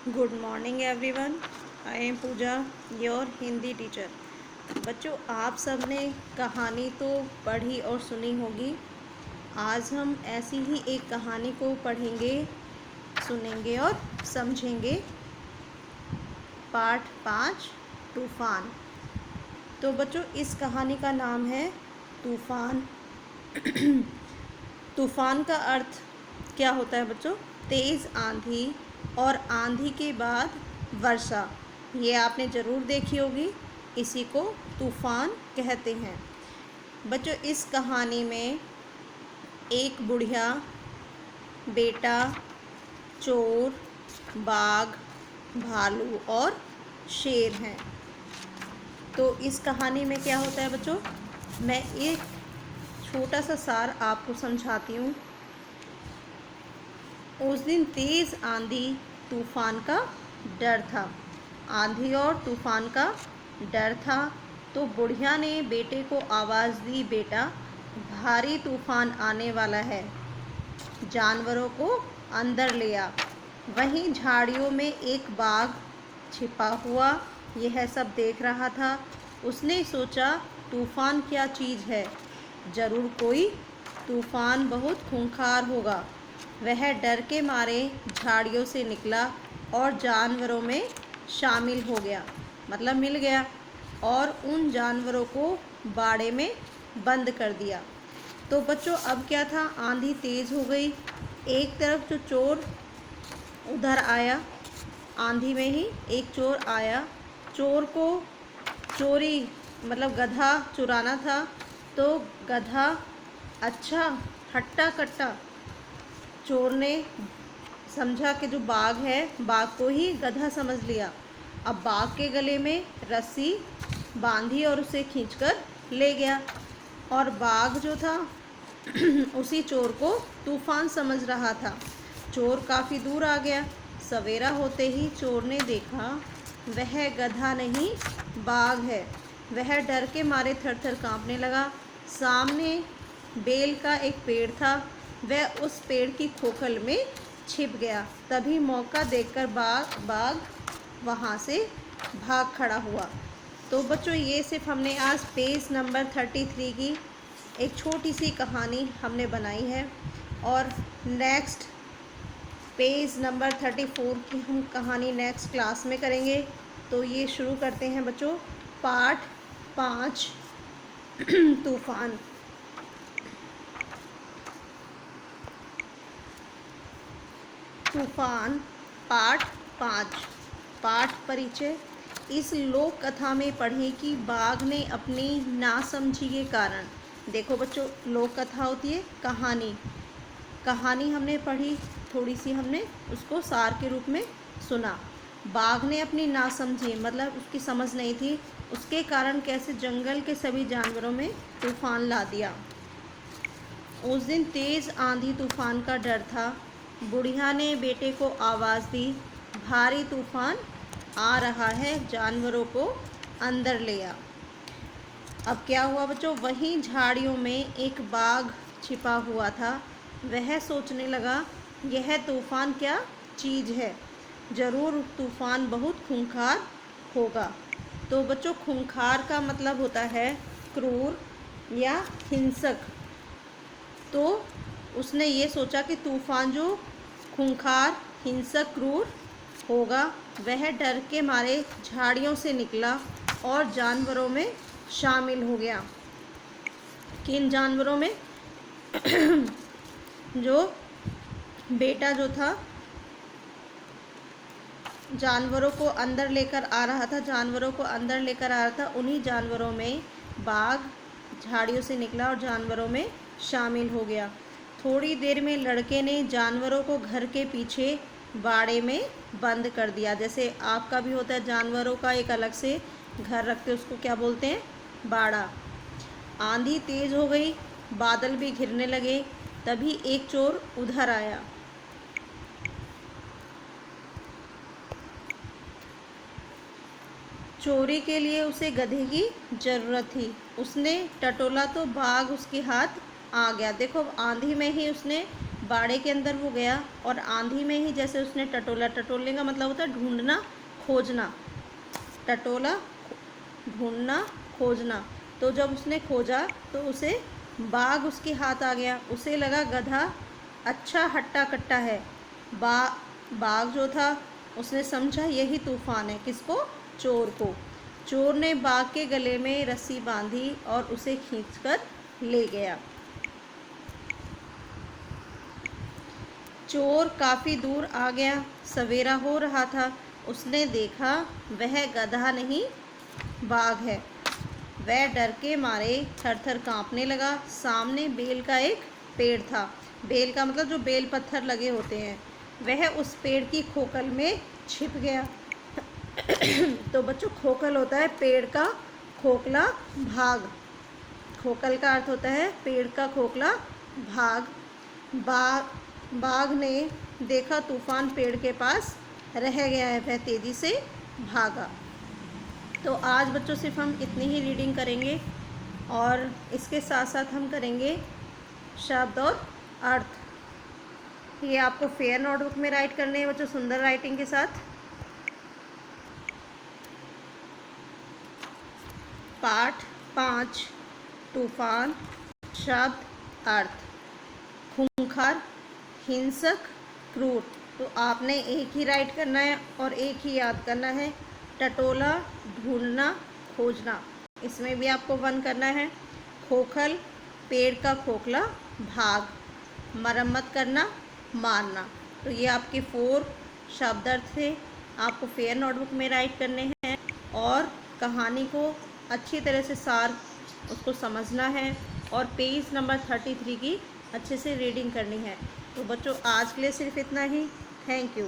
Good morning everyone. I am Pooja, your Hindi teacher. बच्चों, आप सब ने कहानी तो पढ़ी और सुनी होगी। आज हम ऐसी ही एक कहानी को पढ़ेंगे, सुनेंगे और समझेंगे। पाठ 5, तूफ़ान। तो बच्चों, इस कहानी का नाम है तूफ़ान। तूफ़ान का अर्थ क्या होता है बच्चों? तेज़ आंधी और आंधी के बाद वर्षा। ये आपने ज़रूर देखी होगी। इसी को तूफ़ान कहते हैं। बच्चों, इस कहानी में एक बुढ़िया, बेटा, चोर, बाघ, भालू और शेर हैं। तो इस कहानी में क्या होता है बच्चों? मैं एक छोटा सा सार आपको समझाती हूँ। उस दिन तेज़ आंधी तूफ़ान का डर था। आंधी और तूफ़ान का डर था। तो बुढ़िया ने बेटे को आवाज़ दी, बेटा, भारी तूफ़ान आने वाला है, जानवरों को अंदर ले आ। वहीं झाड़ियों में एक बाघ छिपा हुआ यह सब देख रहा था। उसने सोचा, तूफ़ान क्या चीज़ है, ज़रूर कोई तूफ़ान बहुत खूंखार होगा। वह डर के मारे झाड़ियों से निकला और जानवरों में शामिल हो गया, मतलब मिल गया, और उन जानवरों को बाड़े में बंद कर दिया। तो बच्चों, अब क्या था? आंधी तेज़ हो गई। एक तरफ जो चोर उधर आया, आंधी में ही एक चोर आया। चोर को चोरी मतलब गधा चुराना था। तो गधा, अच्छा हट्टा कट्टा, चोर ने समझा कि जो बाघ है, बाघ को ही गधा समझ लिया। अब बाघ के गले में रस्सी बांधी और उसे खींचकर ले गया। और बाघ जो था उसी चोर को तूफान समझ रहा था। चोर काफ़ी दूर आ गया। सवेरा होते ही चोर ने देखा, वह गधा नहीं, बाघ है। वह डर के मारे थर थर काँपने लगा। सामने बेल का एक पेड़ था। वह उस पेड़ की खोखल में छिप गया। तभी मौका देखकर बाघ वहाँ से भाग खड़ा हुआ। तो बच्चों, ये सिर्फ हमने आज पेज नंबर 33 की एक छोटी सी कहानी हमने बनाई है। और नेक्स्ट पेज नंबर 34 की हम कहानी नेक्स्ट क्लास में करेंगे। तो ये शुरू करते हैं बच्चों, पाठ 5, तूफ़ान। तूफ़ान पाठ 5। पाठ परिचय। इस लोक कथा में पढ़ें कि बाघ ने अपनी नासमझी के कारण, देखो बच्चों, लोक कथा होती है कहानी। कहानी हमने पढ़ी, थोड़ी सी हमने उसको सार के रूप में सुना। बाघ ने अपनी नासमझी मतलब उसकी समझ नहीं थी, उसके कारण कैसे जंगल के सभी जानवरों में तूफ़ान ला दिया। उस दिन तेज़ आंधी तूफ़ान का डर था। बुढ़िया ने बेटे को आवाज़ दी, भारी तूफ़ान आ रहा है, जानवरों को अंदर ले आ। अब क्या हुआ बच्चों? वहीं झाड़ियों में एक बाघ छिपा हुआ था। वह सोचने लगा, यह तूफ़ान क्या चीज़ है, ज़रूर तूफ़ान बहुत खूंखार होगा। तो बच्चों, खूंखार का मतलब होता है क्रूर या हिंसक। तो उसने ये सोचा कि तूफ़ान जो खूंखार, हिंसक, क्रूर होगा। वह डर के मारे झाड़ियों से निकला और जानवरों में शामिल हो गया। किन जानवरों में? जो बेटा जो था, जानवरों को अंदर लेकर आ रहा था, जानवरों को अंदर लेकर आ रहा था, उन्हीं जानवरों में बाघ झाड़ियों से निकला और जानवरों में शामिल हो गया। थोड़ी देर में लड़के ने जानवरों को घर के पीछे बाड़े में बंद कर दिया। जैसे आपका भी होता है, जानवरों का एक अलग से घर रखते, उसको क्या बोलते हैं? बाड़ा। आंधी तेज हो गई, बादल भी घिरने लगे। तभी एक चोर उधर आया। चोरी के लिए उसे गधे की ज़रूरत थी। उसने टटोला तो बाघ उसके हाथ आ गया। देखो, आंधी में ही उसने बाड़े के अंदर वो गया और आंधी में ही जैसे उसने टटोला, टटोलने का मतलब होता है ढूंढना, खोजना, टटोला, ढूंढना, खोजना। तो जब उसने खोजा तो उसे बाघ उसके हाथ आ गया। उसे लगा गधा अच्छा हट्टा कट्टा है। बाघ जो था उसने समझा यही तूफान है। किसको? चोर को। चोर ने बाघ के गले में रस्सी बांधी और उसे खींचकर ले गया। चोर काफ़ी दूर आ गया। सवेरा हो रहा था। उसने देखा वह गधा नहीं बाघ है। वह डर के मारे थर थर काँपने लगा। सामने बेल का एक पेड़ था। बेल का मतलब जो बेल पत्थर लगे होते हैं, वह उस पेड़ की खोखल में छिप गया। तो बच्चों, खोखल होता है पेड़ का खोखला भाग। खोखल का अर्थ होता है पेड़ का खोखला भाग। बाघ ने देखा तूफान पेड़ के पास रह गया है। वह तेज़ी से भागा। तो आज बच्चों सिर्फ हम इतनी ही रीडिंग करेंगे और इसके साथ साथ हम करेंगे शब्द और अर्थ। ये आपको फेयर नोटबुक में राइट करने हैं बच्चों, सुंदर राइटिंग के साथ। पाठ 5 तूफान। शब्द अर्थ। खूंखार, हिंसक, क्रूर। तो आपने एक ही राइट करना है और एक ही याद करना है। टटोला, ढूंढना, खोजना, इसमें भी आपको 1 करना है। खोखल, पेड़ का खोखला भाग। मरम्मत करना, मारना। तो ये आपके 4 शब्द अर्थ थे। आपको फेयर नोटबुक में राइट करने हैं और कहानी को अच्छी तरह से सार उसको समझना है और पेज नंबर 33 की अच्छे से रीडिंग करनी है। तो बच्चों, आज के लिए सिर्फ इतना ही। Thank you.